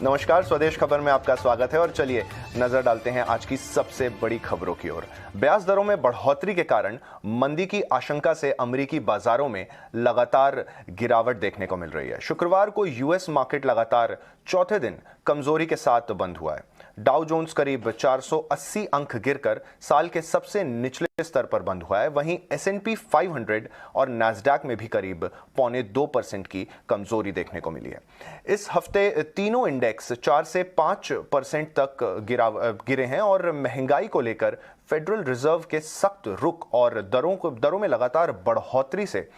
नमस्कार, स्वदेश खबर में आपका स्वागत है और चलिए नजर डालते हैं आज की सबसे बड़ी खबरों की ओर। ब्याज दरों में बढ़ोतरी के कारण मंदी की आशंका से अमेरिकी बाजारों में लगातार गिरावट देखने को मिल रही है। शुक्रवार को यूएस मार्केट लगातार चौथे दिन कमजोरी के साथ बंद हुआ है। डाउ जोन्स करीब 480 अंक गिरकर साल के सबसे निचले स्तर पर बंद हुआ है। वहीं S&P 500 और नैस्डैक में भी करीब 0.25% की कमजोरी देखने को मिली है। इस हफ्ते तीनों इंडेक्स 4 से 5% तक गिरे हैं और महंगाई को लेकर फेडरल रिजर्व के सख्त रुख और दरों में लगातार बढ़ोतरी से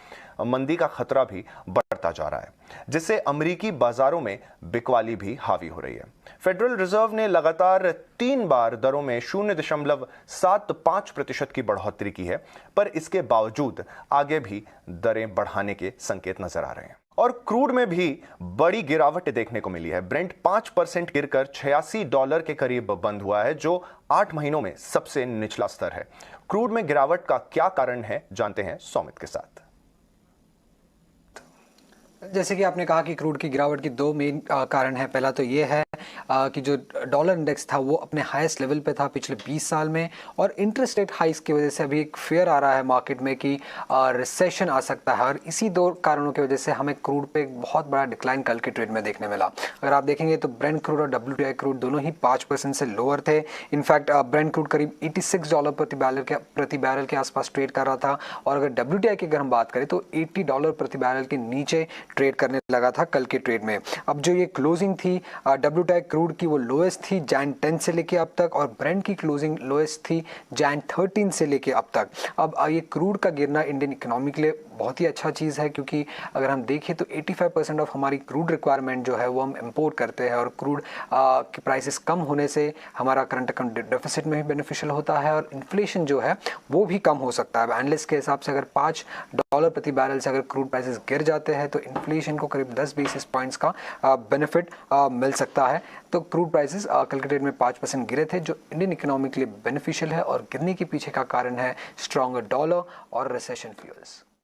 मंदी का खतरा भी बढ़ता जा रहा है, जिससे अमेरिकी बाजारों में बिकवाली भी हावी हो रही है। फेडरल रिजर्व ने लगातार 3 बार दरों में 0.75% की बढ़ोतरी की है, पर इसके बावजूद आगे भी दरें बढ़ाने के संकेत नजर आ रहे हैं। और क्रूड में भी बड़ी गिरावट देखने को मिली है। ब्रेंट 5% गिरकर $86 के करीब बंद हुआ है, जो 8 महीनों में सबसे निचला स्तर है। क्रूड में गिरावट का क्या कारण है, जानते हैं सौमित के साथ। जैसे कि आपने कहा कि क्रूड की गिरावट की 2 मेन कारण है। पहला तो ये है कि जो डॉलर इंडेक्स था वो अपने हाईएस्ट लेवल पे था पिछले 20 साल में, और इंटरेस्ट रेट हाइक्स की वजह से अभी एक फेयर आ रहा है मार्केट में कि रिसेशन आ सकता है, और इसी 2 कारणों की वजह से हमें क्रूड पे एक बहुत बड़ा डिक्लाइन कल के ट्रेड में देखने मिला। अगर आप देखेंगे तो ब्रेंट क्रूड और WTI क्रूड दोनों ही 5% से लोअर थे। इनफैक्ट ब्रेंट क्रूड करीब $86 प्रति बैरल के आसपास ट्रेड कर रहा था, और अगर WTI की अगर हम बात करें तो $80 प्रति बैरल के नीचे ट्रेड करने लगा था कल के ट्रेड में। अब जो ये क्लोजिंग थी WTI क्रूड की, वो लोएस्ट थी जैन 10 से लेके अब तक, और ब्रेंट की क्लोजिंग लोएस्ट थी जैन 13 से लेके अब तक। अब ये क्रूड का गिरना इंडियन इकोनॉमी के लिए बहुत ही अच्छा चीज़ है, क्योंकि अगर हम देखें तो 85% ऑफ हमारी क्रूड रिक्वायरमेंट जो है वो हम इंपोर्ट करते हैं, और क्रूड के प्राइसेस कम होने से हमारा करंट अकाउंट डेफिसिट में भी बेनिफिशियल होता है, और इन्फ्लेशन जो है वो भी कम हो सकता है। एनालिस्ट के हिसाब से अगर $5 प्रति बैरल से अगर क्रूड प्राइसेस गिर जाते हैं तो इन्फ्लेशन को करीब 10 बेसिस पॉइंट्स का बेनिफिट मिल सकता है। तो क्रूड प्राइसेस कल के ट्रेड में 5% गिरे थे, जो इंडियन इकोनॉमी के लिए बेनिफिशियल है, और गिरने के पीछे का कारण है स्ट्रॉन्गर डॉलर और रिसेशन फ्यूल्स।